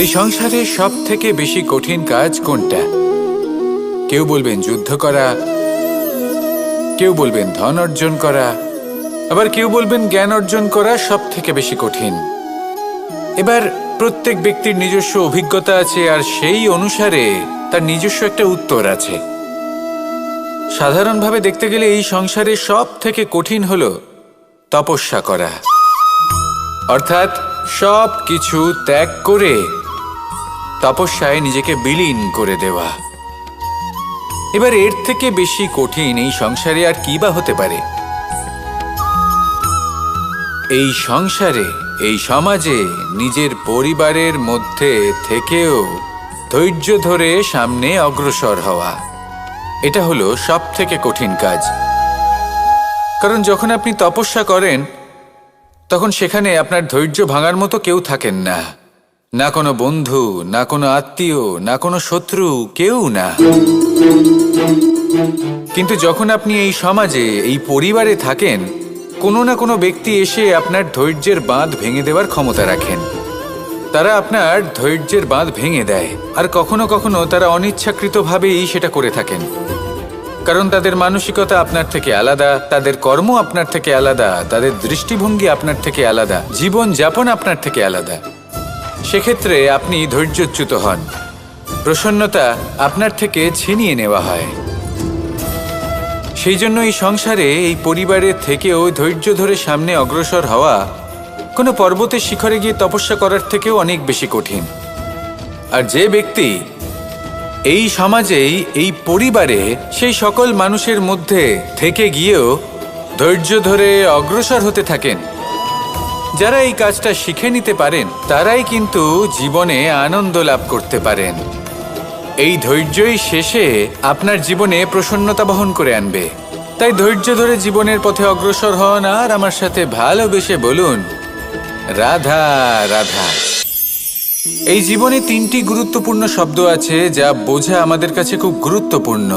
এই সংসারে সব থেকে বেশি কঠিন কাজ কোনটা? কেউ বলবেন যুদ্ধ করা, কেউ বলবেন ধন অর্জন করা, আবার কেউ বলবেন জ্ঞান অর্জন করা সব থেকে বেশি কঠিন। এবার প্রত্যেক ব্যক্তির নিজস্ব অভিজ্ঞতা আছে, আর সেই অনুসারে তার নিজস্ব একটা উত্তর আছে। সাধারণভাবে দেখতে গেলে এই সংসারে সব থেকে কঠিন হলো তপস্যা করা, অর্থাৎ সব কিছু ত্যাগ করে তপস্যায় নিজেকে বিলীন করে দেওয়া। এবার এর থেকে বেশি কঠিন এই সংসারে আর কি বা হতে পারে? এই সংসারে, এই সমাজে, নিজের পরিবারের মধ্যে থেকেও ধৈর্য ধরে সামনে অগ্রসর হওয়া, এটা হলো সব থেকে কঠিন কাজ। কারণ যখন আপনি তপস্যা করেন তখন সেখানে আপনার ধৈর্য ভাঙার মতো কেউ থাকেন না, না কোনো বন্ধু, না কোনো আত্মীয়, না কোনো শত্রু, কেউ না। কিন্তু যখন আপনি এই সমাজে, এই পরিবারে থাকেন, কোনো না কোনো ব্যক্তি এসে আপনার ধৈর্যের বাঁধ ভেঙে দেওয়ার ক্ষমতা রাখেন। তারা আপনার ধৈর্যের বাঁধ ভেঙে দেয়, আর কখনো কখনো তারা অনিচ্ছাকৃতভাবেই সেটা করে থাকেন। কারণ তাদের মানসিকতা আপনার থেকে আলাদা, তাদের কর্ম আপনার থেকে আলাদা, তাদের দৃষ্টিভঙ্গি আপনার থেকে আলাদা, জীবন যাপন আপনার থেকে আলাদা। সেক্ষেত্রে আপনি ধৈর্যচ্যুত হন, প্রসন্নতা আপনার থেকে ছিনিয়ে নেওয়া হয়। সেই জন্য এই সংসারে, এই পরিবারের থেকেও ধৈর্য ধরে সামনে অগ্রসর হওয়া কোনো পর্বতের শিখরে গিয়ে তপস্যা করার থেকেও অনেক বেশি কঠিন। আর যে ব্যক্তি এই সমাজেই, এই পরিবারে, সেই সকল মানুষের মধ্যে থেকে গিয়েও ধৈর্য ধরে অগ্রসর হতে থাকেন, যারা এই কাজটা শিখে নিতে পারেন, তারাই কিন্তু জীবনে আনন্দ লাভ করতে পারেন। এই ধৈর্যই শেষে আপনার জীবনে প্রসন্নতা বহন করে আনবে। তাই ধৈর্য ধরে জীবনের পথে অগ্রসর হন, আর আমার সাথে ভালোবেসে বলুন, রাধা রাধা। এই জীবনে তিনটি গুরুত্বপূর্ণ শব্দ আছে যা বোঝা আমাদের কাছে খুব গুরুত্বপূর্ণ,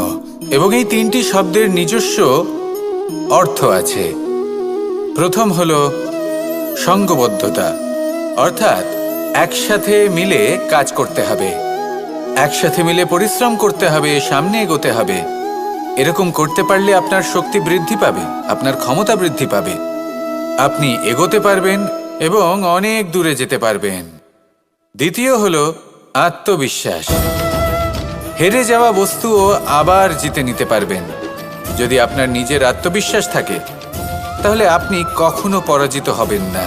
এবং এই তিনটি শব্দের নিজস্ব অর্থ আছে। প্রথম হলো সঙ্গবদ্ধতা, অর্থাৎ একসাথে মিলে কাজ করতে হবে, একসাথে মিলে পরিশ্রম করতে হবে, সামনে এগোতে হবে। এরকম করতে পারলে আপনার শক্তি বৃদ্ধি পাবে, আপনার ক্ষমতা বৃদ্ধি পাবে, আপনি এগোতে পারবেন এবং অনেক দূরে যেতে পারবেন। দ্বিতীয় হলো আত্মবিশ্বাস। হেরে যাওয়া বস্তুও আবার জিতে নিতে পারবেন। যদি আপনার নিজের আত্মবিশ্বাস থাকে তাহলে আপনি কখনো পরাজিত হবেন না।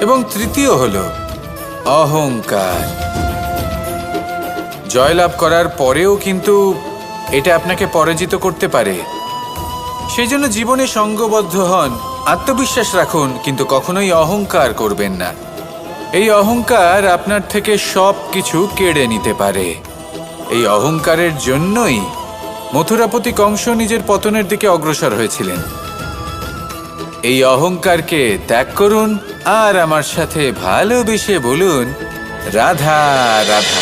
এবং তৃতীয় হলো অহংকার। জয়লাভ করার পরেও কিন্তু এটা আপনাকে পরাজিত করতে পারে। সেই জন্য জীবনে সঙ্গবদ্ধ হন, আত্মবিশ্বাস রাখুন, কিন্তু কখনোই অহংকার করবেন না। এই অহংকার আপনার থেকে সব কিছু কেড়ে নিতে পারে। এই অহংকারের জন্যই মথুরাপতি কংস নিজের পতনের দিকে অগ্রসর হয়েছিলেন। এই অহংকারকে ত্যাগ করুন, আর আমার সাথে ভালোবেসে বলুন, রাধা রাধা।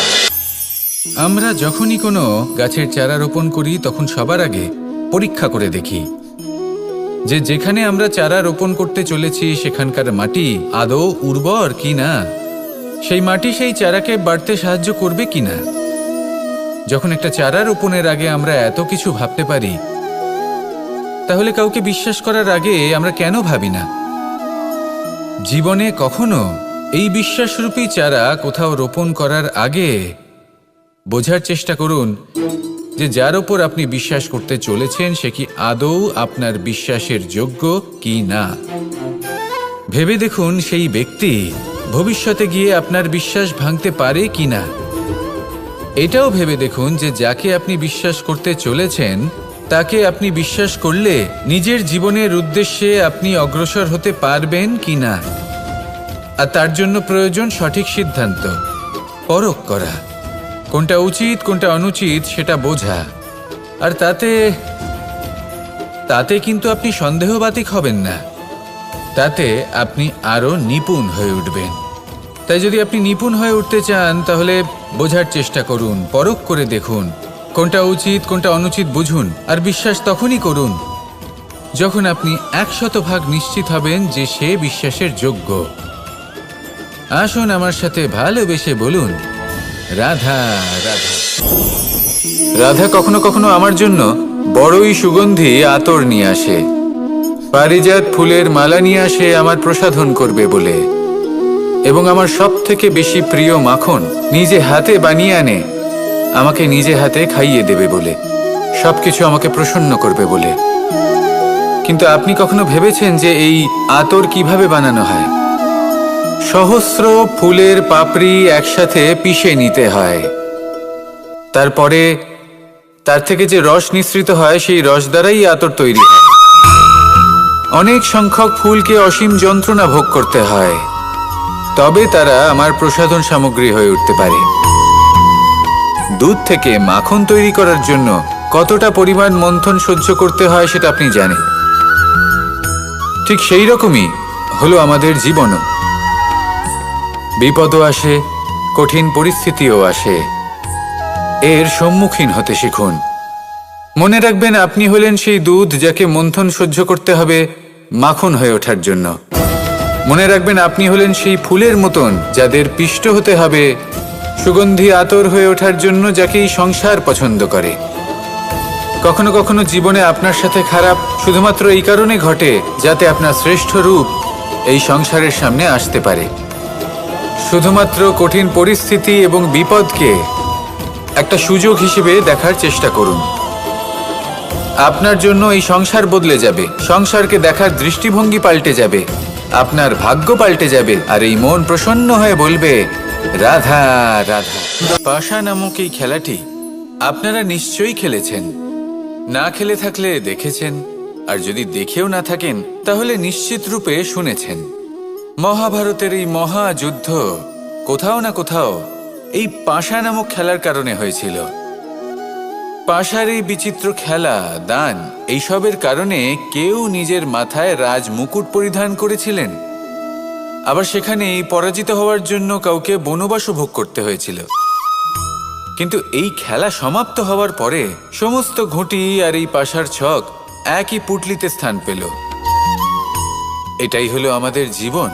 আমরা যখনই কোনো গাছের চারা রোপণ করি তখন সবার আগে পরীক্ষা করে দেখি যে যেখানে আমরা চারা রোপণ করতে চলেছি সেখানকার মাটি আদৌ উর্বর কি না, সেই মাটি সেই চারাকে বাড়তে সাহায্য করবে কিনা। যখন একটা চারা রোপণের আগে আমরা এত কিছু ভাবতে পারি, তাহলে কাউকে বিশ্বাস করার আগে আমরা কেন ভাবি না? জীবনে কখনো এই বিশ্বাসরূপী চারা কোথাও রোপণ করার আগে বোঝার চেষ্টা করুন যে যার ওপর আপনি বিশ্বাস করতে চলেছেন সে কি আদৌ আপনার বিশ্বাসের যোগ্য কি না। ভেবে দেখুন সেই ব্যক্তি ভবিষ্যতে গিয়ে আপনার বিশ্বাস ভাঙতে পারে কি না। এটাও ভেবে দেখুন যে যাকে আপনি বিশ্বাস করতে চলেছেন তাকে আপনি বিশ্বাস করলে নিজের জীবনের উদ্দেশ্যে আপনি অগ্রসর হতে পারবেন কি না। আর তার জন্য প্রয়োজন সঠিক সিদ্ধান্ত, পরখ করা, কোনটা উচিত কোনটা অনুচিত সেটা বোঝা। আর তাতে কিন্তু আপনি সন্দেহবাতিক হবেন না, তাতে আপনি আরো নিপুণ হয়ে উঠবেন। তাই যদি আপনি নিপুণ হয়ে উঠতে চান তাহলে বোঝার চেষ্টা করুন, পরখ করে দেখুন, কোনটা উচিত কোনটা অনুচিত বুঝুন, আর বিশ্বাস তখনই করুন যখন আপনি 100% নিশ্চিত হবেন যে সে বিশ্বাসের যোগ্য। আসুন আমার সাথে ভালোবেসে বলুন, রাধা রাধা। রাধা কখনো কখনো আমার জন্য বড়ই সুগন্ধি আতর নিয়ে আসে, পারিজাত ফুলের মালা নিয়ে আসে আমার প্রসাধন করবে বলে, এবং আমার সবথেকে বেশি প্রিয় মাখন নিজে হাতে বানিয়ে আনে আমাকে নিজে হাতে খাইয়ে দেবে বলে, সবকিছু আমাকে প্রসন্ন করবে বলে। কিন্তু আপনি কখনো ভেবেছেন যে এই আতর কিভাবে বানানো হয়? সহস্র ফুলের পাপড়ি একসাথে পিষে নিতে হয়, তারপরে তার থেকে যে রস নিঃসৃত হয় সেই রস দ্বারাই আতর তৈরি হয়। অনেক সংখ্যক ফুলকে অসীম যন্ত্রণা ভোগ করতে হয়, তবে তারা আমার প্রসাধন সামগ্রী হয়ে উঠতে পারে। দুধ থেকে মাখন তৈরি করার জন্য কতটা পরিমাণ মন্থন সহ্য করতে হয় সেটা আপনি জানেন। ঠিক সেই রকমই হলো আমাদের জীবনও। বিপদও আসে, কঠিন পরিস্থিতিও আসে, এর সম্মুখীন হতে শিখুন। মনে রাখবেন, আপনি হলেন সেই দুধ যাকে মন্থন সহ্য করতে হবে মাখন হয়ে ওঠার জন্য। মনে রাখবেন, আপনি হলেন সেই ফুলের মতন যাদের পিষ্ট হতে হবে সুগন্ধি আতর হয়ে ওঠার জন্য, যাকেই সংসার পছন্দ করে। কখনো কখনো জীবনে আপনার সাথে খারাপ শুধুমাত্র এই কারণে ঘটে যাতে আপনার শ্রেষ্ঠ রূপ এই সংসারের সামনে আসতে পারে। শুধুমাত্র কঠিন পরিস্থিতি এবং বিপদকে একটা সুযোগ হিসেবে দেখার চেষ্টা করুন। আপনার জন্য এই সংসার বদলে যাবে, সংসারকে দেখার দৃষ্টিভঙ্গি পাল্টে যাবে, আপনার ভাগ্য পাল্টে যাবে, আর এই মন প্রসন্ন হয়ে বলবে, রাধা রাধা। পাশা নামক এই খেলাটি আপনারা নিশ্চয়ই খেলেছেন, না খেলে থাকলে দেখেছেন, আর যদি দেখেও না থাকেন তাহলে নিশ্চিত রূপে শুনেছেন। মহাভারতের এই মহাযুদ্ধ কোথাও না কোথাও এই পাশা নামক খেলার কারণে হয়েছিল। পাশার এই বিচিত্র খেলা, দান, এইসবের কারণে কেউ নিজের মাথায় রাজ মুকুট পরিধান করেছিলেন, আবার সেখানে পরাজিত হওয়ার জন্য কাউকে বনবাসও ভোগ করতে হয়েছিল। কিন্তু এই খেলা সমাপ্ত হওয়ার পরে সমস্ত ঘুঁটি আর এই পাশার ছক একই পুটলিতে স্থান পেল। এটাই হলো আমাদের জীবন।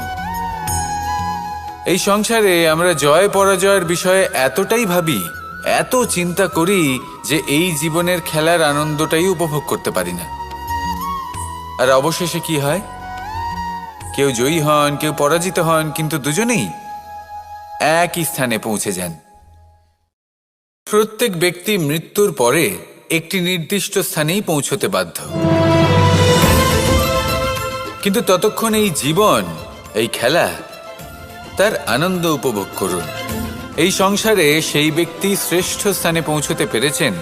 এই সংসারে আমরা জয় পরাজয়ের বিষয়ে এতটাই ভাবি, এত চিন্তা করি যে এই জীবনের খেলার আনন্দটাই উপভোগ করতে পারি না। আর অবশেষে কি হয়? কেউ জয়ী হন, কেউ পরাজিত হন, কিন্তু দুজনেই একই স্থানে পৌঁছে যান। প্রত্যেক ব্যক্তি মৃত্যুর পরে একটি নির্দিষ্ট স্থানেই পৌঁছতে বাধ্য, কিন্তু ততক্ষণ এই জীবন, এই খেলা, তার আনন্দ উপভোগ করুন। এই সংসারে সেই ব্যক্তি শ্রেষ্ঠ স্থানে পৌঁছতে পেরেছেন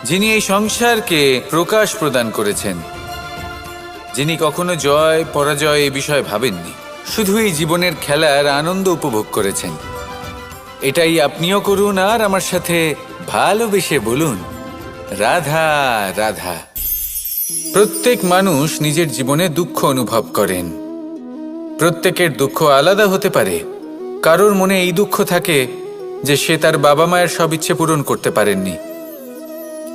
যিনি এই সংসারকে প্রকাশ প্রদান করেছেন, যিনি কখনো জয় পরাজয় এই বিষয়ে ভাবেননি, শুধু এই জীবনের খেলার আনন্দ উপভোগ করেছেন। এটাই আপনিও করুন, আর আমার সাথে ভালোবেসে বলুন, রাধা রাধা। প্রত্যেক মানুষ নিজের জীবনে দুঃখ অনুভব করেন। প্রত্যেকের দুঃখ আলাদা হতে পারে। কারোর মনে এই দুঃখ থাকে যে সে তার বাবা মায়ের সব ইচ্ছে পূরণ করতে পারেননি।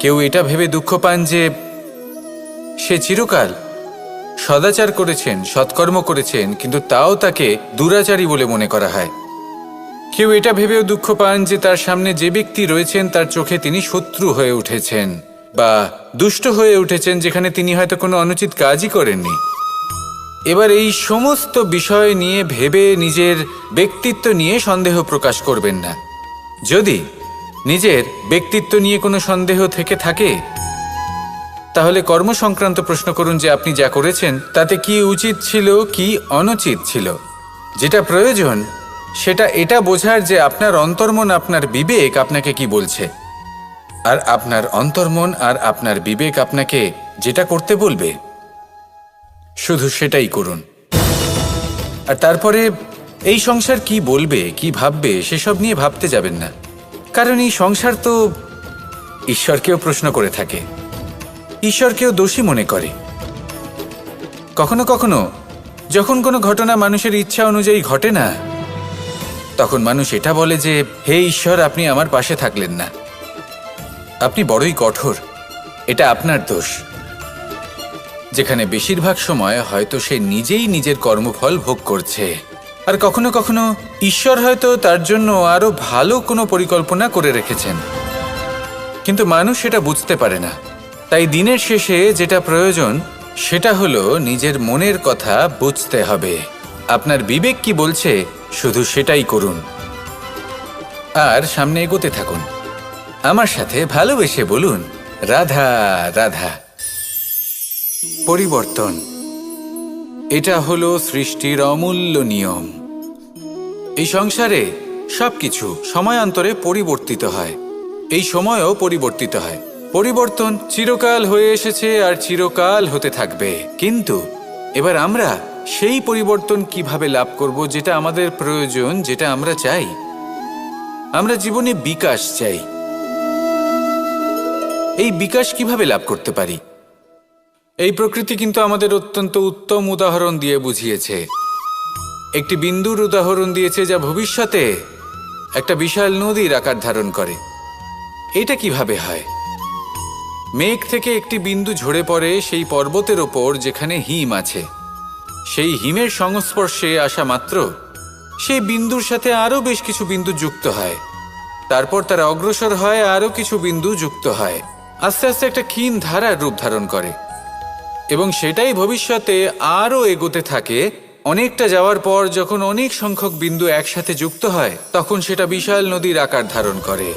কেউ এটা ভেবে দুঃখ পান যে সে চিরকাল সদাচার করেছেন, সৎকর্ম করেছেন, কিন্তু তাও তাকে দুরাচারী বলে মনে করা হয়। কেউ এটা ভেবেও দুঃখ পান যে তার সামনে যে ব্যক্তি রয়েছেন তার চোখে তিনি শত্রু হয়ে উঠেছেন বা দুষ্ট হয়ে উঠেছেন, যেখানে তিনি হয়তো কোনো অনুচিত কাজই করেননি। এবার এই সমস্ত বিষয় নিয়ে ভেবে নিজের ব্যক্তিত্ব নিয়ে সন্দেহ প্রকাশ করবেন না। যদি নিজের ব্যক্তিত্ব নিয়ে কোনো সন্দেহ থেকে থাকে তাহলে কর্ম সংক্রান্ত প্রশ্ন করুন যে আপনি যা করেছেন তাতে কি উচিত ছিল, কি অনুচিত ছিল। যেটা প্রয়োজন সেটা এটা বোঝার যে আপনার অন্তর্মন, আপনার বিবেক আপনাকে কি বলছে, আর আপনার অন্তর্মন আর আপনার বিবেক আপনাকে যেটা করতে বলবে শুধু সেটাই করুন। আর তারপরে এই সংসার কি বলবে, কি ভাববে সেসব নিয়ে ভাবতে যাবেন না, কারণ এই সংসার তো ঈশ্বরকেও প্রশ্ন করে থাকে, ঈশ্বরকেও দোষী মনে করে। কখনো কখনো যখন কোনো ঘটনা মানুষের ইচ্ছা অনুযায়ী ঘটে না, তখন মানুষ এটা বলে যে হে ঈশ্বর, আপনি আমার পাশে থাকলেন না, আপনি বড়ই কঠোর, এটা আপনার দোষ। যেখানে বেশিরভাগ সময় হয়তো সে নিজেই নিজের কর্মফল ভোগ করছে, আর কখনো কখনো ঈশ্বর হয়তো তার জন্য আরো ভালো কোনো পরিকল্পনা করে রেখেছেন, কিন্তু মানুষ সেটা বুঝতে পারে না। তাই দিনের শেষে যেটা প্রয়োজন সেটা হলো নিজের মনের কথা বুঝতে হবে। আপনার বিবেক কি বলছে শুধু সেটাই করুন আর সামনে এগোতে থাকুন। আমার সাথে ভালোবেসে বলুন, রাধা রাধা। পরিবর্তন, এটা হলো সৃষ্টির অমূল্য নিয়ম। এই সংসারে সবকিছু সময়ান্তরে পরিবর্তিত হয়, এই সময়ও পরিবর্তিত হয়। পরিবর্তন চিরকাল হয়ে এসেছে আর চিরকাল হতে থাকবে, কিন্তু এবার আমরা সেই পরিবর্তন কিভাবে লাভ করব যেটা আমাদের প্রয়োজন, যেটা আমরা চাই। আমরা জীবনে বিকাশ চাই। এই বিকাশ কিভাবে লাভ করতে পারি? এই প্রকৃতি কিন্তু আমাদের অত্যন্ত উত্তম উদাহরণ দিয়ে বুঝিয়েছে। একটি বিন্দুর উদাহরণ দিয়েছে যা ভবিষ্যতে একটা বিশাল নদীর আকার ধারণ করে। এটা কিভাবে হয়? মেঘ থেকে একটি বিন্দু ঝরে পড়ে সেই পর্বতের ওপর যেখানে হিম আছে। সেই হিমের সংস্পর্শে আসা মাত্র সেই বিন্দুর সাথে আরও বেশ কিছু বিন্দু যুক্ত হয়। তারপর তারা অগ্রসর হয়, আরও কিছু বিন্দু যুক্ত হয়, আস্তে আস্তে একটা ক্ষীণ ধারার রূপ ধারণ করে, এবং সেটাই ভবিষ্যতে আরও এগোতে থাকে। অনেকটা যাওয়ার পর যখন অনেক সংখ্যক বিন্দু একসাথে যুক্ত হয়, তখন সেটা বিশাল নদীর আকার ধারণ করে।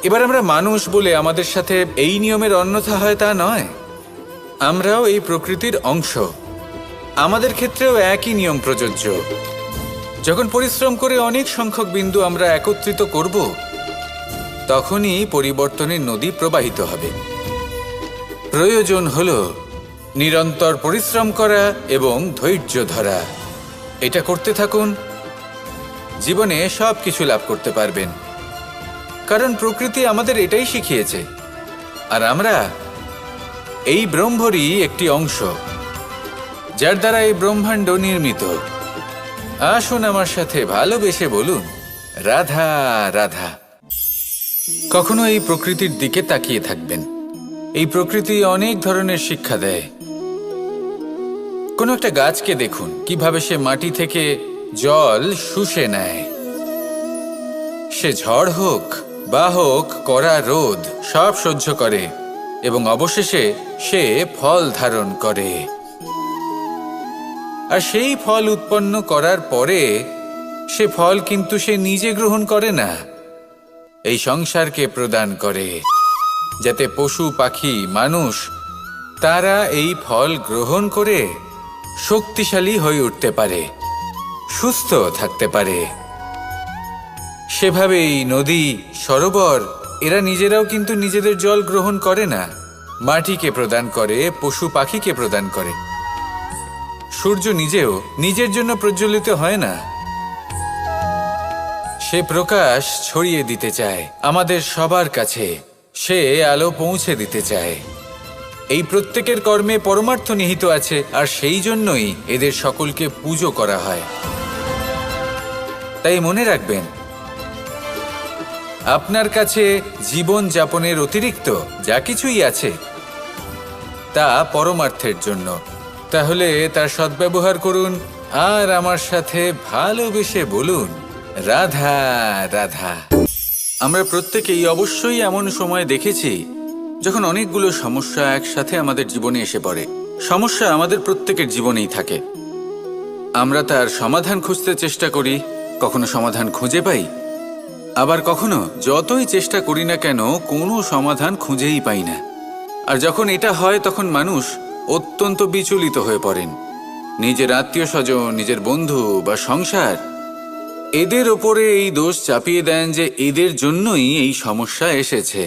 এবার আমরা মানুষ বলে আমাদের সাথে এই নিয়মের অন্যথা হয় তা নয়। আমরাও এই প্রকৃতির অংশ, আমাদের ক্ষেত্রেও একই নিয়ম প্রযোজ্য। যখন পরিশ্রম করে অনেক সংখ্যক বিন্দু আমরা একত্রিত করব, তখনই পরিবর্তনের নদী প্রবাহিত হবে। প্রয়োজন হলো নিরন্তর পরিশ্রম করা এবং ধৈর্য ধরা। এটা করতে থাকুন, জীবনে সব কিছু লাভ করতে পারবেন, কারণ প্রকৃতি আমাদের এটাই শিখিয়েছে। আর আমরা এই ব্রহ্মরই একটি অংশ, যার দ্বারা এই ব্রহ্মাণ্ড নির্মিত। আসুন আমার সাথে ভালোবেসে বলুন, রাধা রাধা। কখনো এই প্রকৃতির দিকে তাকিয়ে থাকবেন। এই প্রকৃতি অনেক ধরনের শিক্ষা দেয়। কোনো একটা গাছকে দেখুন, কিভাবে সে মাটি থেকে জল শুষে নেয়। সে ঝড় হোক বা হোক কড়া রোদ, সব সহ্য করে এবং অবশেষে সে ফল ধারণ করে। আর সেই ফল উৎপন্ন করার পরে সে ফল কিন্তু সে নিজে গ্রহণ করে না, এই সংসারকে প্রদান করে, যাতে পশু পাখি মানুষ তারা এই ফল গ্রহণ করে শক্তিশালী হয়ে উঠতে পারে, সুস্থ থাকতে পারে। সেভাবেই নদী, সরোবর এরা নিজেরাও কিন্তু নিজেদের জল গ্রহণ করে না, মাটিকে প্রদান করে, পশু পাখিকে প্রদান করে। সূর্য নিজেও নিজের জন্য প্রজ্বলিত হয় না, সে প্রকাশ ছড়িয়ে দিতে চায় আমাদের সবার কাছে, সে আলো পৌঁছে দিতে চায়। এই প্রত্যেকের কর্মে পরমার্থ নিহিত আছে, আর সেই জন্যই এদের সকলকে পুজো করা হয়। তাই মনে রাখবেন, আপনার কাছে জীবন যাপনের অতিরিক্ত যা কিছুই আছে তা পরমার্থের জন্য। তাহলে তার সদ্ব্যবহার করুন আর আমার সাথে ভালোবেসে বলুন, রাধা রাধা। আমরা প্রত্যেকেই অবশ্যই এমন সময় দেখেছি যখন অনেকগুলো সমস্যা একসাথে আমাদের জীবনে এসে পড়ে। সমস্যা আমাদের প্রত্যেকের জীবনেই থাকে। আমরা তার সমাধান খুঁজতে চেষ্টা করি, কখনো সমাধান খুঁজে পাই, আবার কখনো যতই চেষ্টা করি না কেন কোনো সমাধান খুঁজেই পাই না। আর যখন এটা হয় তখন মানুষ অত্যন্ত বিচলিত হয়ে পড়েন। নিজের আত্মীয় স্বজন, নিজের বন্ধু বা সংসার, এদের ওপরে এই দোষ চাপিয়ে দেন যে এদের জন্যই এই সমস্যা এসেছে।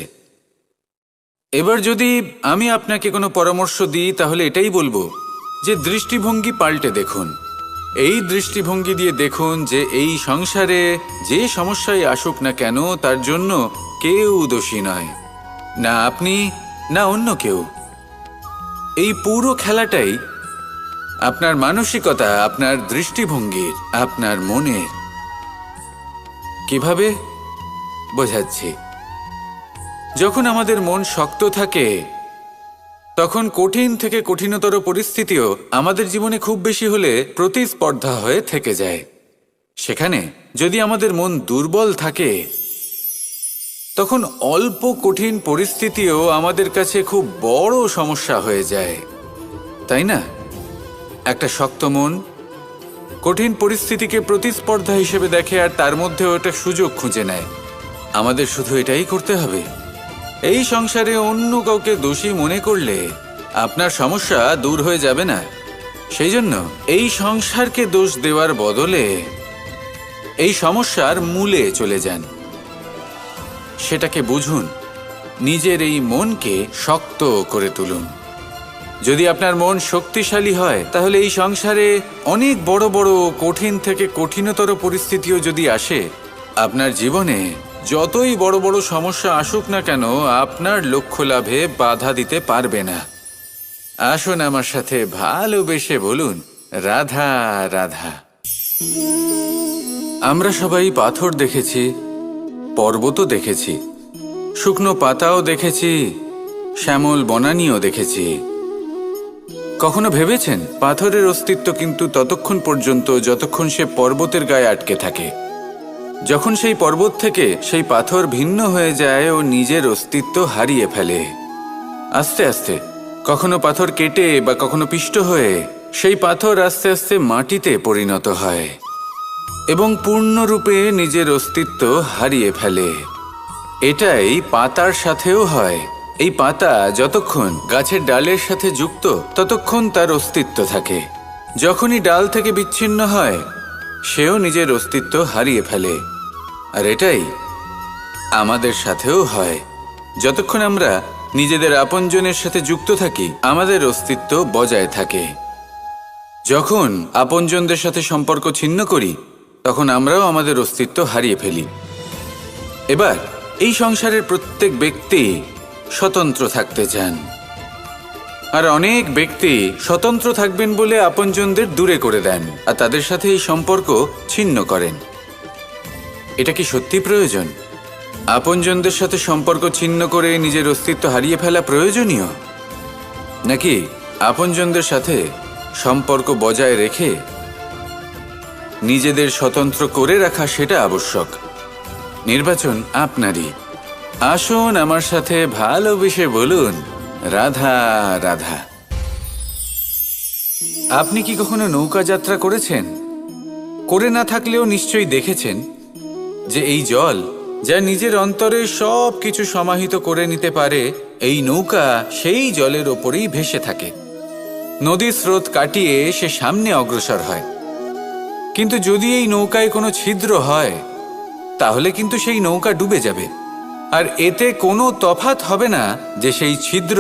এবার যদি আমি আপনাকে কোনো পরামর্শ দিই, তাহলে এটাই বলবো যে দৃষ্টিভঙ্গি পাল্টে দেখুন। এই দৃষ্টিভঙ্গি দিয়ে দেখুন যে এই সংসারে যে সমস্যায় আসুক না কেন তার জন্য কেউ দোষী নয়, না আপনি না অন্য কেউ। এই পুরো খেলাটাই আপনার মানসিকতা, আপনার দৃষ্টিভঙ্গির, আপনার মনের। কিভাবে বোঝাচ্ছি? যখন আমাদের মন শক্ত থাকে তখন কঠিন থেকে কঠিনতর পরিস্থিতিও আমাদের জীবনে খুব বেশি হলে প্রতিস্পর্ধা হয়ে থেকে যায়। সেখানে যদি আমাদের মন দুর্বল থাকে, তখন অল্প কঠিন পরিস্থিতিও আমাদের কাছে খুব বড় সমস্যা হয়ে যায়, তাই না? একটা শক্ত মন কঠিন পরিস্থিতিকে প্রতিস্পর্ধা হিসেবে দেখে আর তার মধ্যেও একটা সুযোগ খুঁজে নেয়। আমাদের শুধু এটাই করতে হবে। এই সংসারে অন্য কাউকে দোষী মনে করলে আপনার সমস্যা দূর হয়ে যাবে না। সেই জন্য এই সংসারকে দোষ দেওয়ার বদলে এই সমস্যার মূলে চলে যান, সেটাকে বুঝুন, নিজের এই মনকে শক্ত করে তুলুন। যদি আপনার মন শক্তিশালী হয়, তাহলে এই সংসারে অনেক বড় বড় কঠিন থেকে কঠিনতর পরিস্থিতিও যদি আসে, আপনার জীবনে যতই বড় বড় সমস্যা আসুক না কেন, আপনার লক্ষ্য লাভে বাধা দিতে পারবে না। আসুন আমার সাথে ভালোবেসে বলুন, রাধা রাধা। আমরা সবাই পাথর দেখেছি, পর্বতও দেখেছি, শুকনো পাতাও দেখেছি, শ্যামল বনানীও দেখেছি। কখনো ভেবেছেন পাথরের অস্তিত্ব কিন্তু ততক্ষণ পর্যন্ত যতক্ষণ সে পর্বতের গায়ে আটকে থাকে। যখন সেই পর্বত থেকে সেই পাথর ভিন্ন হয়ে যায় ও নিজের অস্তিত্ব হারিয়ে ফেলে। আস্তে আস্তে কখনো পাথর কেটে বা কখনো পিষ্ট হয়ে সেই পাথর আস্তে আস্তে মাটিতে পরিণত হয় এবং পূর্ণরূপে নিজের অস্তিত্ব হারিয়ে ফেলে। এটাই পাতার সাথেও হয়। এই পাতা যতক্ষণ গাছের ডালের সাথে যুক্ত ততক্ষণ তার অস্তিত্ব থাকে। যখনই ডাল থেকে বিচ্ছিন্ন হয়, সেও নিজের অস্তিত্ব হারিয়ে ফেলে। আর এটাই আমাদের সাথেও হয়। যতক্ষণ আমরা নিজেদের আপনজনের সাথে যুক্ত থাকি, আমাদের অস্তিত্ব বজায় থাকে। যখন আপনজনদের সাথে সম্পর্ক ছিন্ন করি, তখন আমরাও আমাদের অস্তিত্ব হারিয়ে ফেলি। এবার এই সংসারের প্রত্যেক ব্যক্তি স্বতন্ত্র থাকতে চান, আর অনেক ব্যক্তি স্বতন্ত্র থাকবেন বলে আপনজনদের দূরে করে দেন আর তাদের সাথে এই সম্পর্ক ছিন্ন করেন। এটা কি সত্যি প্রয়োজন? আপনজনদের সাথে সম্পর্ক ছিন্ন করে নিজের অস্তিত্ব হারিয়ে ফেলা প্রয়োজনীয়, নাকি আপনজনদের সাথে সম্পর্ক বজায় রেখে নিজেদের স্বতন্ত্র করে রাখা সেটা আবশ্যক? নির্বাচন আপনারই। আসুন আমার সাথে ভালোবেসে বলুন, রাধা রাধা। আপনি কি কখনো নৌকা যাত্রা করেছেন? করে না থাকলেও নিশ্চয়ই দেখেছেন যে এই জল যা নিজের অন্তরে সব কিছু সমাহিত করে নিতে পারে, এই নৌকা সেই জলের ওপরেই ভেসে থাকে। নদীর স্রোত কাটিয়ে সে সামনে অগ্রসর হয়। কিন্তু যদি এই নৌকায় কোনো ছিদ্র হয়, তাহলে কিন্তু সেই নৌকা ডুবে যাবে। আর এতে কোনো তফাৎ হবে না যে সেই ছিদ্র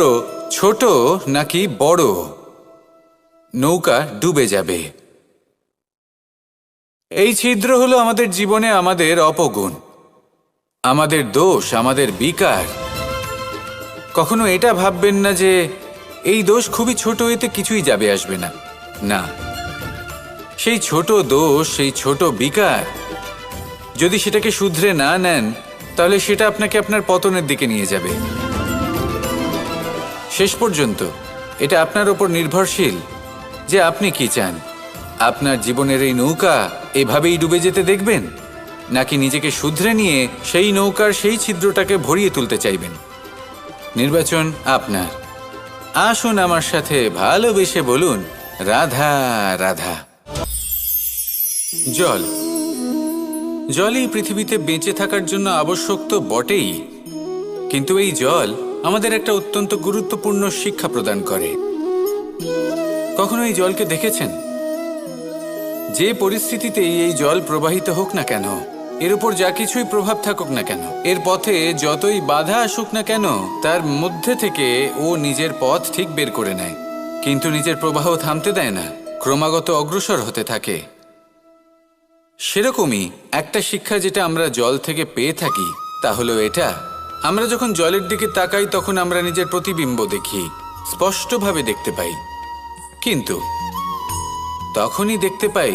ছোট নাকি বড়, নৌকা ডুবে যাবে। এই ছিদ্র হলো আমাদের জীবনে আমাদের অপগুণ, আমাদের দোষ, আমাদের বিকার। কখনো এটা ভাববেন না যে এই দোষ খুবই ছোট, এতে কিছুই যাবে আসবে না। না, সেই ছোট দোষ, সেই ছোট বিকার যদি সেটাকে শুধরে না নেন, তাহলে সেটা আপনাকে আপনার পতনের দিকে নিয়ে যাবে। শেষ পর্যন্ত এটা আপনার ওপর নির্ভরশীল যে আপনি কি চান। আপনার জীবনের এই নৌকা এভাবেই ডুবে যেতে দেখবেন, নাকি নিজেকে শুধরে নিয়ে সেই নৌকার সেই ছিদ্রটাকে ভরিয়ে তুলতে চাইবেন? নির্বাচন আপনার। আসুন আমার সাথে ভালোবেসে বলুন, রাধা রাধা। জল, জলই পৃথিবীতে বেঁচে থাকার জন্য আবশ্যক তো বটেই, কিন্তু এই জল আমাদের একটা অত্যন্ত গুরুত্বপূর্ণ শিক্ষা প্রদান করে। কখনো এই জলকে দেখেছেন? যে পরিস্থিতিতেই এই জল প্রবাহিত হোক না কেন, এর উপর যা কিছুই প্রভাব থাকুক না কেন, এর পথে যতই বাধা আসুক না কেন, তার মধ্যে থেকে ও নিজের পথ ঠিক বের করে নেয়, কিন্তু নিজের প্রবাহ থামতে দেয় না, ক্রমাগত অগ্রসর হতে থাকে। সেরকমই একটা শিক্ষা যেটা আমরা জল থেকে পেয়ে থাকি, তা হলো এটা: আমরা যখন জলের দিকে তাকাই, তখন আমরা নিজের প্রতিবিম্ব দেখি, স্পষ্টভাবে দেখতে পাই। কিন্তু তখনই দেখতে পাই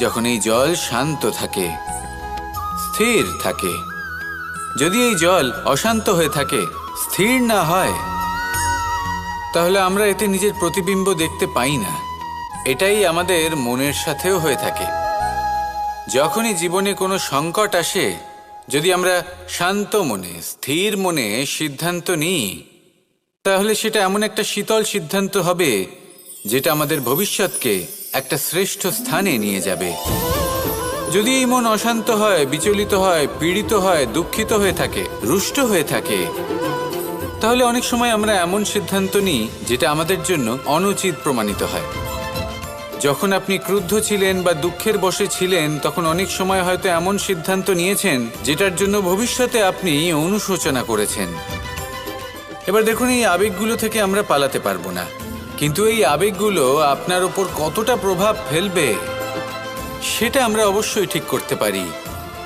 যখন এই জল শান্ত থাকে, স্থির থাকে। যদি এই জল অশান্ত হয়ে থাকে, স্থির না হয়, তাহলে আমরা এতে নিজের প্রতিবিম্ব দেখতে পাই না। এটাই আমাদের মনের সাথেও হয়ে থাকে। যখনই জীবনে কোনো সংকট আসে, যদি আমরা শান্ত মনে, স্থির মনে সিদ্ধান্ত নিই, তাহলে সেটা এমন একটা শীতল সিদ্ধান্ত হবে যেটা আমাদের ভবিষ্যৎকে একটা শ্রেষ্ঠ স্থানে নিয়ে যাবে। যদি এই মন অশান্ত হয়, বিচলিত হয়, পীড়িত হয়, দুঃখিত হয়ে থাকে, রুষ্ট হয়ে থাকে, তাহলে অনেক সময় আমরা এমন সিদ্ধান্ত নিই যেটা আমাদের জন্য অনুচিত প্রমাণিত হয়। যখন আপনি ক্রুদ্ধ ছিলেন বা দুঃখের বশে ছিলেন, তখন অনেক সময় হয়তো এমন সিদ্ধান্ত নিয়েছেন যেটার জন্য ভবিষ্যতে আপনি অনুশোচনা করেছেন। এবার দেখুন, এই আবেগগুলো থেকে আমরা পালাতে পারবো না, কিন্তু এই আবেগগুলো আপনার ওপর কতটা প্রভাব ফেলবে সেটা আমরা অবশ্যই ঠিক করতে পারি।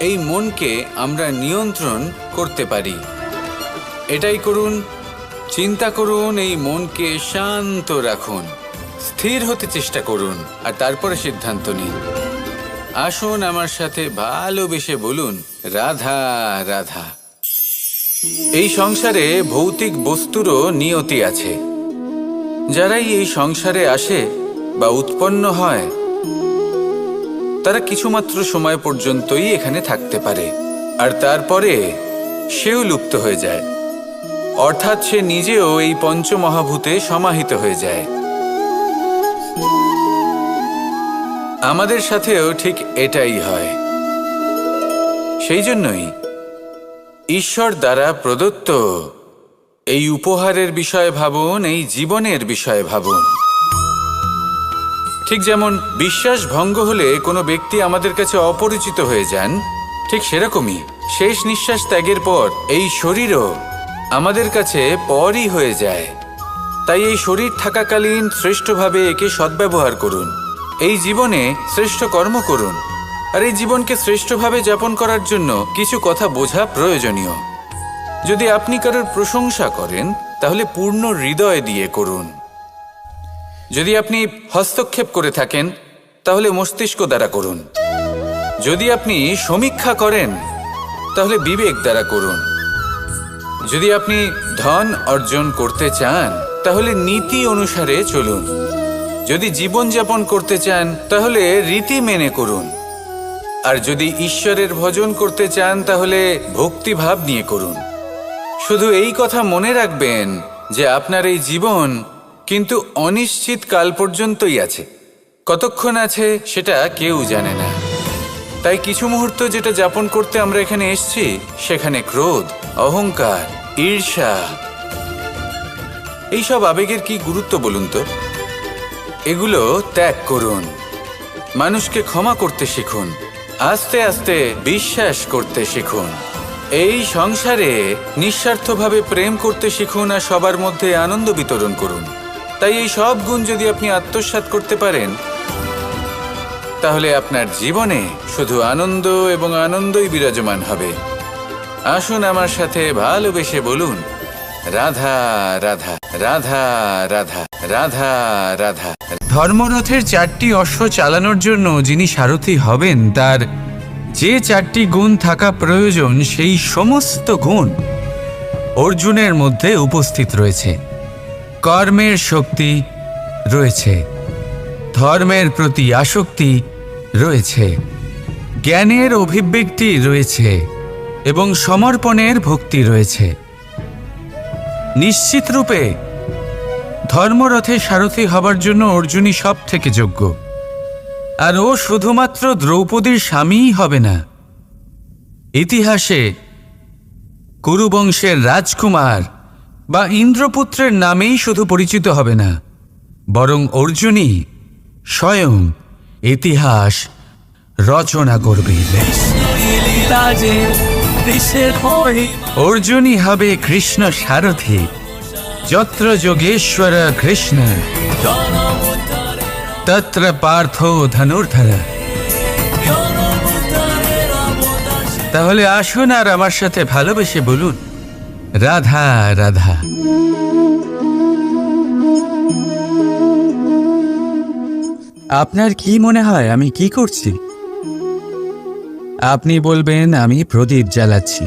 এই মনকে আমরা নিয়ন্ত্রণ করতে পারি। এটাই করুন, চিন্তা করুন, এই মনকে শান্ত রাখুন, স্থির হতে চেষ্টা করুন, আর তারপরে সিদ্ধান্ত নিন। আসুন আমার সাথে ভালোবেসে বলুন, রাধা রাধা। এই সংসারে ভৌতিক বস্তুরও নিয়তি আছে। যারাই এই সংসারে আসে বা উৎপন্ন হয়, তারা কিছুমাত্র সময় পর্যন্তই এখানে থাকতে পারে, আর তারপরে সেও লুপ্ত হয়ে যায়, অর্থাৎ সে নিজেও এই পঞ্চমহাভূতে সমাহিত হয়ে যায়। আমাদের সাথেও ঠিক এটাই হয়। সেই জন্যই ঈশ্বর দ্বারা প্রদত্ত এই উপহারের বিষয়ে ভাবুন, এই জীবনের বিষয়ে ভাবুন। ঠিক যেমন বিশ্বাস ভঙ্গ হলে কোনো ব্যক্তি আমাদের কাছে অপরিচিত হয়ে যান, ঠিক সেরকমই শেষ নিঃশ্বাস ত্যাগের পর এই শরীরও আমাদের কাছে পরই হয়ে যায়। তাই এই শরীর থাকাকালীন শ্রেষ্ঠভাবে একে সদ্ব্যবহার করুন, এই জীবনে শ্রেষ্ঠ কর্ম করুন। আর এই জীবনকে শ্রেষ্ঠভাবে যাপন করার জন্য কিছু কথা বোঝা প্রয়োজনীয়। যদি আপনি কারোর প্রশংসা করেন, তাহলে পূর্ণ হৃদয় দিয়ে করুন। যদি আপনি হস্তক্ষেপ করে থাকেন, তাহলে মস্তিষ্ক দ্বারা করুন। যদি আপনি সমীক্ষা করেন, তাহলে বিবেক দ্বারা করুন। যদি আপনি ধন অর্জন করতে চান, তাহলে নীতি অনুসারে চলুন। যদি জীবনযাপন করতে চান, তাহলে রীতি মেনে করুন। আর যদি ঈশ্বরের ভজন করতে চান, তাহলে ভক্তিভাব নিয়ে করুন। শুধু এই কথা মনে রাখবেন যে আপনার এই জীবন কিন্তু অনিশ্চিত কাল পর্যন্তই আছে। কতক্ষণ আছে সেটা কেউ জানে না। তাই কিছু মুহূর্ত যেটা যাপন করতে আমরা এখানে এসেছি, সেখানে ক্রোধ, অহংকার, ঈর্ষা, এইসব আবেগের কি গুরুত্ব বলুন তো? এগুলো ত্যাগ করুন। মানুষকে ক্ষমা করতে শিখুন, আস্তে আস্তে বিশ্বাস করতে শিখুন। এই সংসারে নিঃস্বার্থভাবে প্রেম করতে শিখুন, আর সবার মধ্যে আনন্দ বিতরণ করুন। তাই এই সব গুণ যদি আপনি আত্মসাৎ করতে পারেন, তাহলে আপনার জীবনে শুধু আনন্দ এবং আনন্দই বিরাজমান হবে। আসুন আমার সাথে ভালোবেসে বলুন, রাধা রাধা, রাধা রাধা, রাধা রাধা। ধর্মরথের 4টি অশ্ব চালানোর জন্য যিনি সারথি হবেন, তার যে 4টি গুণ থাকা প্রয়োজন, সেই সমস্ত গুণ অর্জুনের মধ্যে উপস্থিত রয়েছে। কর্মের শক্তি রয়েছে, ধর্মের প্রতি আসক্তি রয়েছে, জ্ঞানের অভিব্যক্তি রয়েছে এবং সমর্পণের ভক্তি রয়েছে। নিশ্চিত রূপে ধর্মরথে সারথি হবার জন্য অর্জুনই সব থেকে যোগ্য। আর ও শুধুমাত্র দ্রৌপদীর স্বামীই হবে না, ইতিহাসে কুরুবংশের রাজকুমার বা ইন্দ্রপুত্রের নামেই শুধু পরিচিত হবে না, বরং অর্জুনই স্বয়ং ইতিহাস রচনা করবে। অর্জুনই হবে কৃষ্ণ সারথি, যত্র যোগেশ্বর কৃষ্ণ তত্র পার্থ ধনুর্ধর। তাহলে আসুন আর আমার সাথে ভালোবেসে বলুন, রাধা রাধা। আপনার কি মনে হয় আমি কি করছি? আপনি বলবেন আমি প্রদীপ জ্বালাচ্ছি।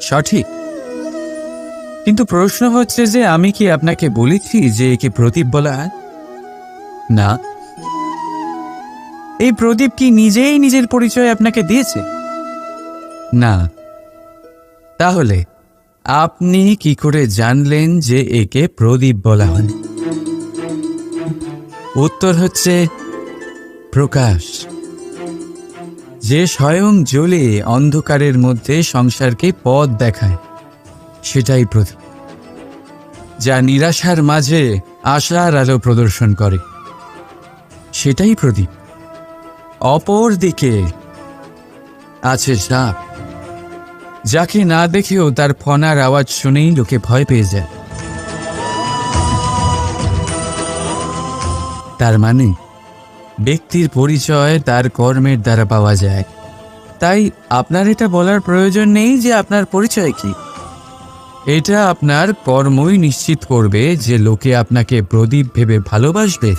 সঠিক। কিন্তু প্রশ্ন হচ্ছে যে আমি কি আপনাকে বলেছি যে একে প্রদীপ বলা হয়? না। এই প্রদীপ কি নিজেই নিজের পরিচয় আপনাকে দিয়েছে? না। তাহলে আপনি কি করে জানলেন যে একে প্রদীপ বলা হয়? উত্তর হচ্ছে প্রকাশ। যে স্বয়ং জ্বলে অন্ধকারের মধ্যে সংসারকে পথ দেখায়, সেটাই প্রদীপ। যা নিরাশার মাঝে আশার আলো প্রদর্শন করে, সেটাই প্রদীপ। অপর দিকে আছে সাপ, যাকে না দেখেও তার ফনার আওয়াজ শুনেই লোকে ভয় পেয়ে যায়। তার মানে ব্যক্তির পরিচয় তার কর্মের দ্বারা পাওয়া যায়। তাই আপনার এটা বলার প্রয়োজন নেই যে আপনার পরিচয় কি। এটা আপনার কর্মই নিশ্চিত করবে যে লোকে আপনাকে প্রদীপ ভেবে ভালোবাসবে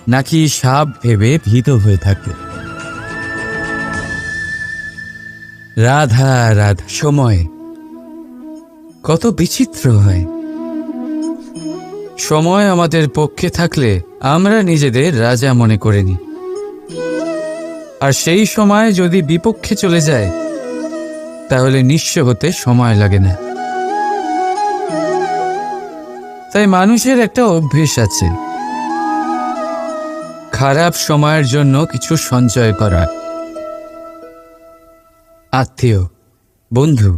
নাকি সাপ ভেবে ভীত হয়ে থাকবে। রাধা রাধা। সময় কত বিচিত্র হয়। সময় আমাদের পক্ষে থাকলে আমরা নিজেদের রাজা মনে করে নিই, আর সেই সময় যদি বিপক্ষে চলে যায় তাহলে নিঃস্ব হতে সময় লাগে না। তাই মানুষের একটা অভ্যেস আছে, খারাপ সময়ের জন্য কিছু সঞ্চয় করা। আত্মীয়, বন্ধু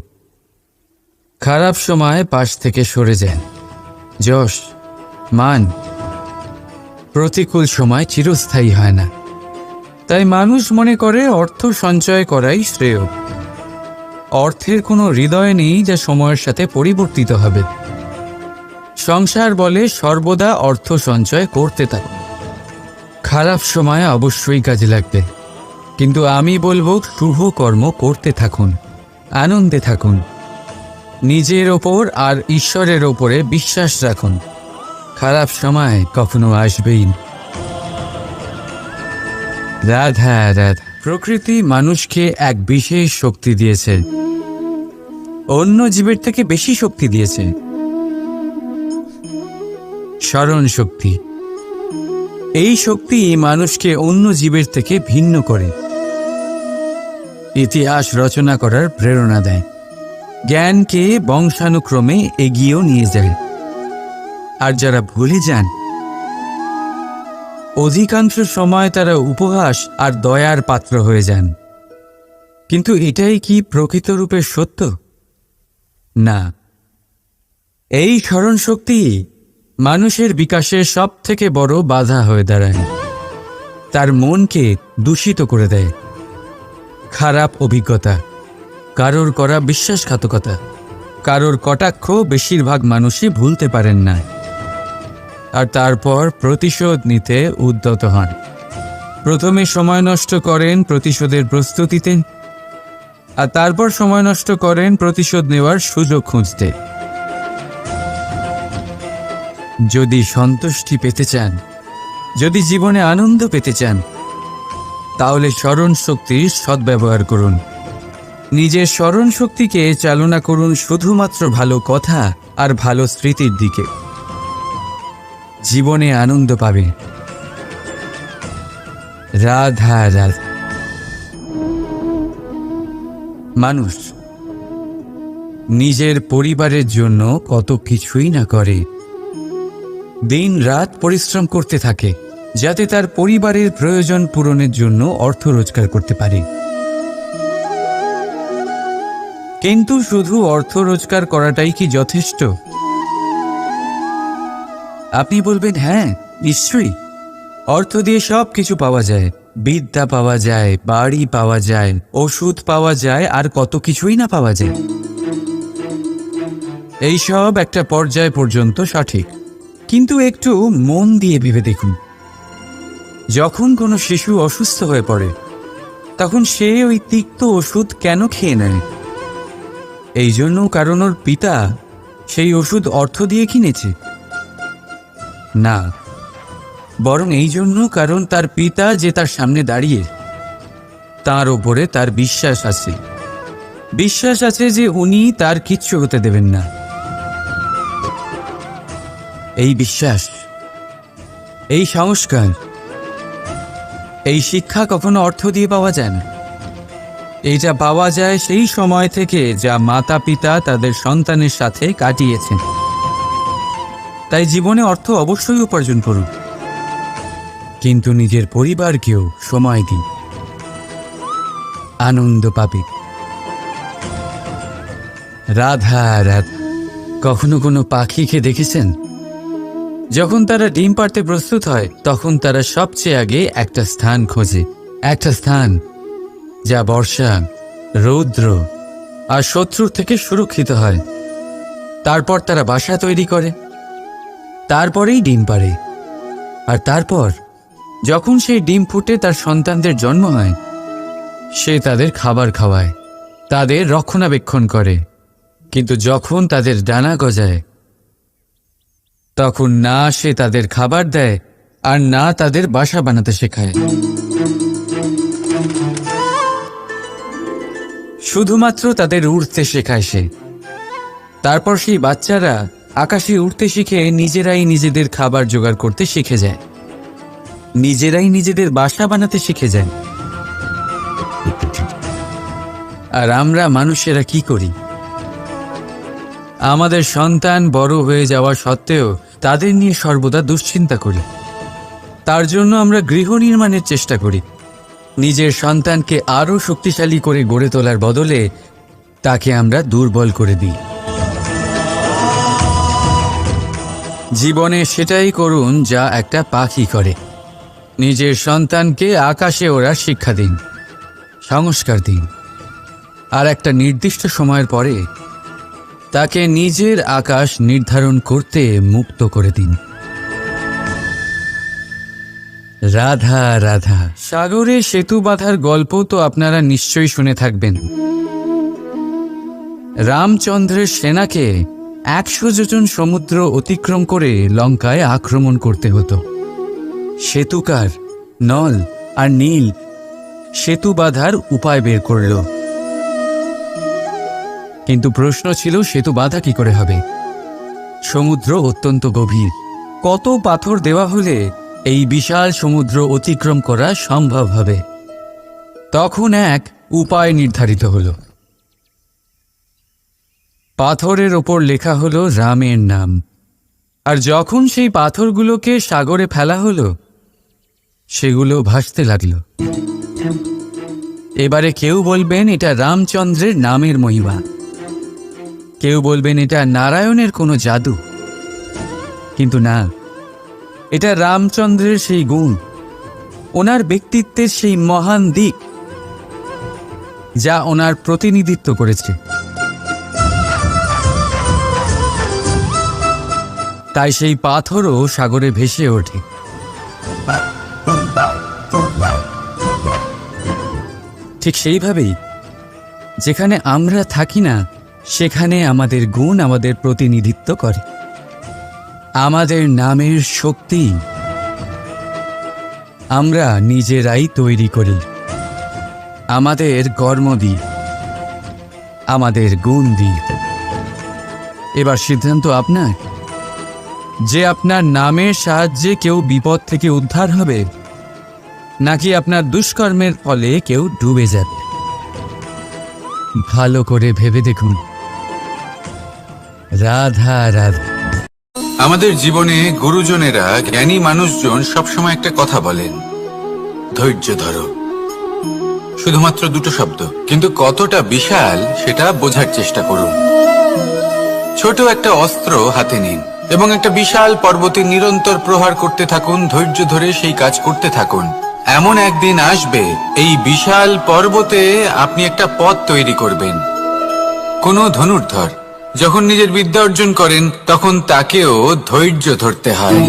খারাপ সময় পাশ থেকে সরে যান। যশ, মান প্রতিকূল সময় চিরস্থায়ী হয় না। তাই মানুষ মনে করে অর্থ সঞ্চয় করাই শ্রেয়। অর্থের কোনো হৃদয় নেই যা সময়ের সাথে পরিবর্তিত হবে। সংসার বলে সর্বদা অর্থ সঞ্চয় করতে থাকুন। খারাপ সময় অবশ্যই কাজে লাগবে, কিন্তু আমি বলবো শুভ কর্ম করতে থাকুন, আনন্দে থাকুন, নিজের ওপর আর ঈশ্বরের ওপরে বিশ্বাস রাখুন। খারাপ সময় কখনো আসবেই না। রাধা রাধা। প্রকৃতি মানুষকে এক বিশেষ শক্তি দিয়েছে, অন্য জীবের থেকে বেশি শক্তি দিয়েছে। স্মরণ শক্তি। এই শক্তি মানুষকে অন্য জীবের থেকে ভিন্ন করে, ইতিহাস রচনা করার প্রেরণা দেয়, জ্ঞানকে বংশানুক্রমে এগিয়েও নিয়ে যায়। আর যারা ভুলে যান, অধিকাংশ সময় তারা উপহাস আর দয়ার পাত্র হয়ে যান। কিন্তু এটাই কি প্রকৃত রূপে সত্য? না। এই স্মরণ শক্তি মানুষের বিকাশের সব থেকে বড় বাধা হয়ে দাঁড়ায়। তার মনকে দূষিত করে দেয়। খারাপ অভিজ্ঞতা, কারোর করা বিশ্বাসঘাতকতা, কারোর কটাক্ষ বেশিরভাগ মানুষই ভুলতে পারেন না। আর তারপর প্রতিশোধ নিতে উদ্যত হন। প্রথমে সময় নষ্ট করেন প্রতিশোধের প্রস্তুতিতে, আর তারপর সময় নষ্ট করেন প্রতিশোধ নেওয়ার সুযোগ খুঁজতে। যদি সন্তুষ্টি পেতে চান, যদি জীবনে আনন্দ পেতে চান, তাহলে স্মরণ শক্তির সদ্ব্যবহার করুন। নিজের স্মরণ শক্তিকে চালনা করুন শুধুমাত্র ভালো কথা আর ভালো স্মৃতির দিকে। জীবনে আনন্দ পাবে। রাধা রাধা। মানুষ নিজের পরিবারের জন্য কত কিছুই না করে, দিন রাত পরিশ্রম করতে থাকে যাতে তার পরিবারের প্রয়োজন পূরণের জন্য অর্থ রোজগার করতে পারে। কিন্তু শুধু অর্থ রোজগার করাটাই কি যথেষ্ট? আপনি বলবেন, হ্যাঁ নিশ্চয়ই, অর্থ দিয়ে সব কিছু পাওয়া যায়, বিদ্যা পাওয়া যায়, বাড়ি পাওয়া যায়, ওষুধ পাওয়া যায়, আর কত কিছুই না পাওয়া যায়। এইসব একটা পর্যায় পর্যন্ত সঠিক, কিন্তু একটু মন দিয়ে ভেবে দেখুন, যখন কোনো শিশু অসুস্থ হয়ে পড়ে তখন সে ওই তিক্ত ওষুধ কেন খেয়ে নেয়? এই জন্য কারণ ওর পিতা সেই ওষুধ অর্থ দিয়ে কিনেছে? না, বরং এই জন্য কারণ তার পিতা যে তার সামনে দাঁড়িয়ে, তার ওপরে তার বিশ্বাস আছে, বিশ্বাস আছে যে উনি তার কিচ্ছু হতে দেবেন না। এই বিশ্বাস, এই সংস্কার, এই শিক্ষা কখনো অর্থ দিয়ে পাওয়া যায় না। এইটা পাওয়া যায় সেই সময় থেকে যা মাতা পিতা তাদের সন্তানের সাথে কাটিয়েছেন। তাই জীবনে অর্থ অবশ্যই উপার্জন করুন, কিন্তু নিজের পরিবারকেও সময় দিন, আনন্দ পাবে। রাধা রাধা। কখনো কোনো পাখিকে দেখেছেন? যখন তারা ডিম পাড়তে প্রস্তুত হয় তখন তারা সবচেয়ে আগে একটা স্থান খোঁজে, একটা স্থান যা বর্ষা, রৌদ্র আর শত্রুর থেকে সুরক্ষিত হয়। তারপর তারা বাসা তৈরি করে, তারপরেই ডিম পাড়ে। আর তারপর যখন সেই ডিম ফুটে তার সন্তানদের জন্ম হয়, সে তাদের খাবার খাওয়ায়, তাদের রক্ষণাবেক্ষণ করে। কিন্তু যখন তাদের ডানা গজায়, তখন না সে তাদের খাবার দেয় আর না তাদের বাসা বানাতে শেখায়। শুধুমাত্র তাদের উড়তে শেখায় সে। তারপর সেই বাচ্চারা আকাশে উড়তে শিখে নিজেরাই নিজেদের খাবার জোগাড় করতে শিখে যায়, নিজেরাই নিজেদের বাসা বানাতে শিখে যায়। আর আমরা মানুষেরা কি করি? আমাদের সন্তান বড় হয়ে যাওয়া সত্ত্বেও তাদের নিয়ে সর্বদা দুশ্চিন্তা করি। তার জন্য আমরা গৃহ নির্মাণের চেষ্টা করি। নিজের সন্তানকে আরও শক্তিশালী করে গড়ে তোলার বদলে তাকে আমরা দুর্বল করে দিই। জীবনে সেটাই করুন যা একটা পাখি করে। নিজের সন্তানকে আকাশে ওড়ার শিক্ষা দিন, সংস্কার দিন, আর একটা নির্দিষ্ট সময়ের পরে তাকে নিজের আকাশ নির্ধারণ করতে মুক্ত করে দিন। রাধা রাধা। সাগরে সেতু বাঁধার গল্প তো আপনারা নিশ্চয়ই শুনে থাকবেন। রামচন্দ্রের সেনাকে 100 যোজন সমুদ্র অতিক্রম করে লঙ্কায় আক্রমণ করতে হতো। সেতুকার নল আর নীল সেতু বাঁধার উপায় বের করল, কিন্তু প্রশ্ন ছিল সেতু বাঁধা কি করে হবে? সমুদ্র অত্যন্ত গভীর। কত পাথর দেওয়া হলে এই বিশাল সমুদ্র অতিক্রম করা সম্ভব হবে? তখন এক উপায় নির্ধারিত হল। পাথরের ওপর লেখা হলো রামের নাম। আর যখন সেই পাথরগুলোকে সাগরে ফেলা হলো, সেগুলো ভাসতে লাগলো। এবারে কেউ বলবেন এটা রামচন্দ্রের নামের মহিমা, কেউ বলবেন এটা নারায়ণের কোনো জাদু। কিন্তু না, এটা রামচন্দ্রের সেই গুণ, ওনার ব্যক্তিত্বের সেই মহান দিক যা ওনার প্রতিনিধিত্ব করেছে। তাই সেই পাথরও সাগরে ভেসে ওঠে। ঠিক সেইভাবেই যেখানে আমরা থাকি না, সেখানে আমাদের গুণ আমাদের প্রতিনিধিত্ব করে। আমাদের নামের শক্তি আমরা নিজেরাই তৈরি করি, আমাদের কর্ম দিয়ে, আমাদের গুণ দিয়ে। এবার সিদ্ধান্ত আপনার যে আপনার নামের সাহায্যে কেউ বিপদ থেকে উদ্ধার হবে, নাকি আপনার দুষ্কর্মের ফলে কেউ ডুবে যাবে। ভালো করে ভেবে দেখুন। রাধা রাধা। আমাদের জীবনে গুরুজনেরা, জ্ঞানী মানুষজন সবসময় একটা কথা বলেন, ধৈর্য ধরো। শুধুমাত্র দুটো শব্দ, কিন্তু কতটা বিশাল সেটা বোঝার চেষ্টা করুন। ছোট একটা অস্ত্র হাতে নিন এবং একটা বিশাল পর্বতে নিরন্তর প্রহার করতে থাকুন। ধৈর্য ধরে সেই কাজ করতে থাকুন। এমন একদিন আসবে, এই বিশাল পর্বতে আপনি একটা পথ তৈরি করবেন। কোনো ধনুর্ধর যখন নিজের বিদ্যা অর্জন করেন, তখন তাকেও ধৈর্য ধরতে হয়,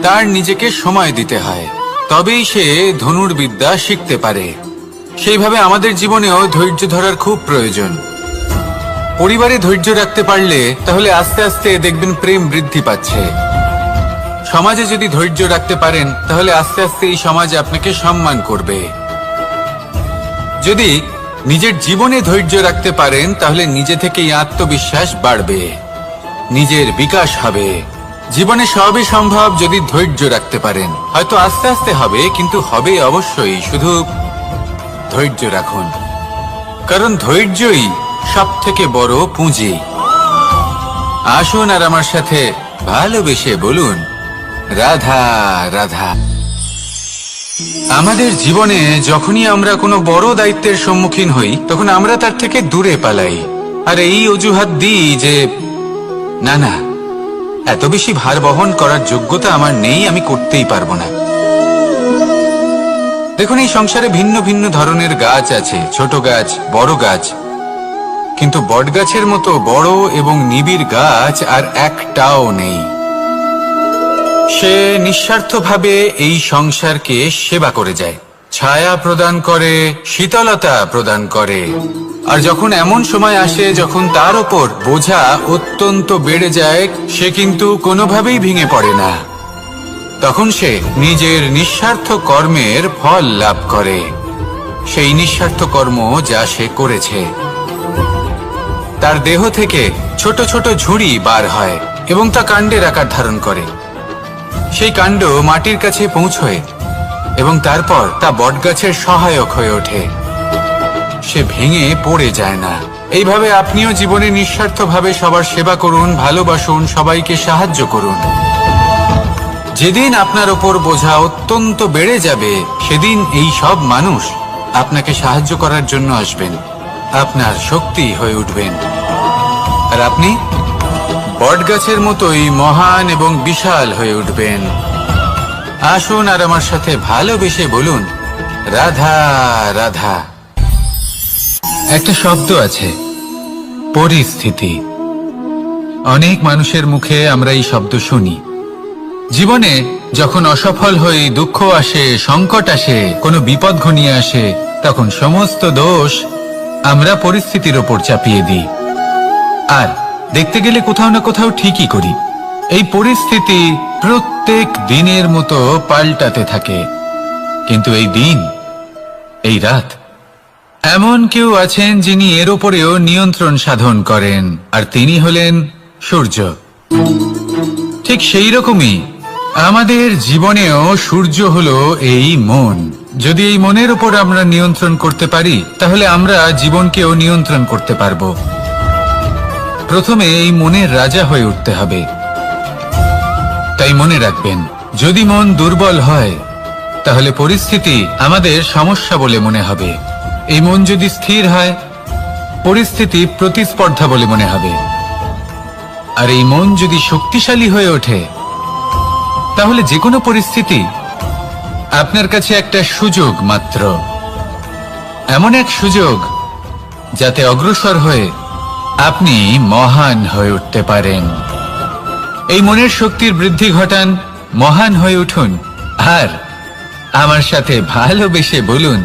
তার নিজেকে সময় দিতে হয়, তবেই সে ধনুর্বিদ্যা শিখতে পারে। সেইভাবে আমাদের জীবনেও ধৈর্য ধরার খুব প্রয়োজন। পরিবারে ধৈর্য রাখতে পারলে তাহলে আস্তে আস্তে দেখবেন প্রেম বৃদ্ধি পাচ্ছে। সমাজে যদি ধৈর্য রাখতে পারেন, তাহলে আস্তে আস্তে এই সমাজ আপনাকে সম্মান করবে। যদি নিজের জীবনে ধৈর্য রাখতে পারেন তাহলে নিজে থেকেই আত্মবিশ্বাস বাড়বে, নিজের বিকাশ হবে। জীবনে সবই সম্ভব যদি ধৈর্য রাখতে পারেন। হয়তো আস্তে আস্তে হবে, কিন্তু হবে অবশ্যই। শুধু ধৈর্য রাখুন, কারণ ধৈর্যই সব থেকে বড় পুঁজি। আসুন আর আমার সাথে ভালোবেসে বলুন, রাধা রাধা। আমাদের জীবনে যখনই আমরা কোনো বড় দায়িত্বের সম্মুখীন হই, তখন আমরা তার থেকে দূরে পালাই আর এই অজুহাত দিই যে না না, এত বেশি ভার বহন করার যোগ্যতা আমার নেই, আমি করতেই পারবো না। দেখুন, এই সংসারে ভিন্ন ভিন্ন ধরনের গাছ আছে, ছোট গাছ, বড় গাছ, কিন্তু বটগাছের মতো বড় এবং নিবিড় গাছ আর একটাও নেই। সে নিঃস্বার্থভাবে এই সংসারকে সেবা করে যায়, ছায়া প্রদান করে, শীতলতা প্রদান করে। আর যখন এমন সময় আসে যখন তার ওপর বোঝা অত্যন্ত বেড়ে যায়, সে কিন্তু কোনোভাবেই ভেঙে পড়ে না। তখন সে নিজের নিঃস্বার্থ কর্মের ফল লাভ করে, সেই নিঃস্বার্থ কর্ম যা সে করেছে। তার দেহ থেকে ছোট ছোট ঝুড়ি বার হয় এবং তা কাণ্ডের আকার ধারণ করে। সেই কাণ্ড মাটির কাছে পৌঁছয় এবং তারপর তা বটগাছের সহায়ক হয়ে ওঠে। সে ভেঙে পড়ে যায় না। এইভাবে আপনিও জীবনে নিঃস্বার্থভাবে সবার সেবা করুন, ভালোবাসুন, সবাইকে সাহায্য করুন। যেদিন আপনার ওপর বোঝা অত্যন্ত বেড়ে যাবে, সেদিন এই সব মানুষ আপনাকে সাহায্য করার জন্য আসবেন, আপনার শক্তি হয়ে উঠবেন, আর আপনি বটগাছের মতোই মহান এবং বিশাল হয়ে উঠবেন। আসুন আর আমার সাথে ভালোবেসে বলুন, রাধা রাধা। একটা শব্দ আছে, পরিস্থিতি। অনেক মানুষের মুখে আমরা এই শব্দ শুনি। জীবনে যখন অসফল হই, দুঃখ আসে, সংকট আসে, কোনো বিপদ ঘনিয়ে আসে, তখন সমস্ত দোষ আমরা পরিস্থিতির ওপর চাপিয়ে দিই। আর দেখতে গেলে কোথাও না কোথাও ঠিকই করি। এই পরিস্থিতি প্রত্যেক দিনের মতো পাল্টাতে থাকে, কিন্তু এই দিন, এই রাত, এমন কেউ আছেন যিনি এর উপরেও নিয়ন্ত্রণ সাধন করেন, আর তিনি হলেন সূর্য। ঠিক সেই রকমই আমাদের জীবনেও সূর্য হলো এই মন। যদি এই মনের উপর আমরা নিয়ন্ত্রণ করতে পারি, তাহলে আমরা জীবনকেও নিয়ন্ত্রণ করতে পারবো। প্রথমে এই মনের রাজা হয়ে উঠতে হবে। তাই মনে রাখবেন, যদি মন দুর্বল হয়, তাহলে পরিস্থিতি আমাদের সমস্যা বলে মনে হবে। এই মন যদি স্থির হয়, পরিস্থিতি প্রতিস্পর্ধা বলে মনে হবে। আর এই মন যদি শক্তিশালী হয়ে ওঠে, তাহলে যে কোনো পরিস্থিতি আপনার কাছে একটা সুযোগ মাত্র, এমন এক সুযোগ যাতে অগ্রসর হয়ে আপনি মহান হয়ে উঠতে পারেন। এই মনের শক্তির বৃদ্ধি ঘটান, মহান হয়ে উঠুন, আর আমার সাথে ভালোবেসে বলুন,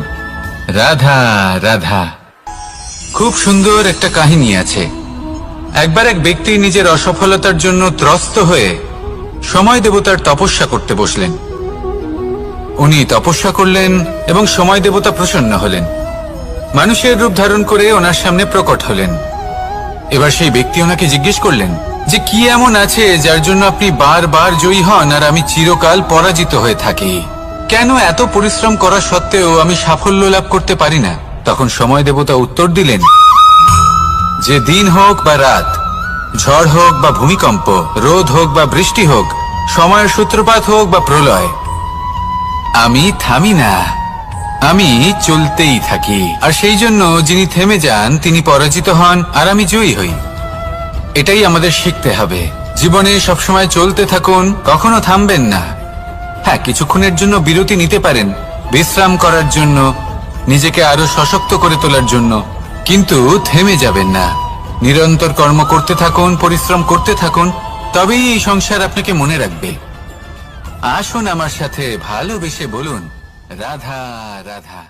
রাধা রাধা। খুব সুন্দর একটা কাহিনী আছে। একবার এক ব্যক্তি নিজের অসফলতার জন্য ত্রস্ত হয়ে সময় দেবতার তপস্যা করতে বসলেন। উনি তপস্যা করলেন এবং সময় দেবতা প্রসন্ন হলেন, মানুষের রূপ ধারণ করে ওনার সামনে প্রকট হলেন। এবার সেই ব্যক্তি ওনাকে জিজ্ঞেস করলেন যে কি এমন আছে যার জন্য আপনি বারবার জয়ী হন আর আমি চিরকাল পরাজিত হয়ে থাকি? কেন এত পরিশ্রম করা সত্ত্বেও আমি সাফল্য লাভ করতে পারি না? তখন সময় দেবতা উত্তর দিলেন যে দিন হোক বা রাত, ঝড় হোক বা ভূমিকম্প, রোদ হোক বা বৃষ্টি হোক, সময়ের সূত্রপাত হোক বা প্রলয়, আমি থামি না, আমি চলতেই থাকি। আর সেই জন্য যিনি থেমে যান তিনি পরাজিত হন আর আমি জয়ী হই। এটাই আমাদের শিখতে হবে। জীবনে সবসময় চলতে থাকুন, কখনো থামবেন না। হ্যাঁ, কিছুক্ষণের জন্য বিরতি নিতে পারেন, বিশ্রাম করার জন্য, নিজেকে আরো সশক্ত করে তোলার জন্য, কিন্তু থেমে যাবেন না। নিরন্তর কর্ম করতে থাকুন, পরিশ্রম করতে থাকুন, তবেই এই সংসার আপনাকে মনে রাখবে। আসুন আমার সাথে ভালোবেসে বলুন, রাধা রাধা।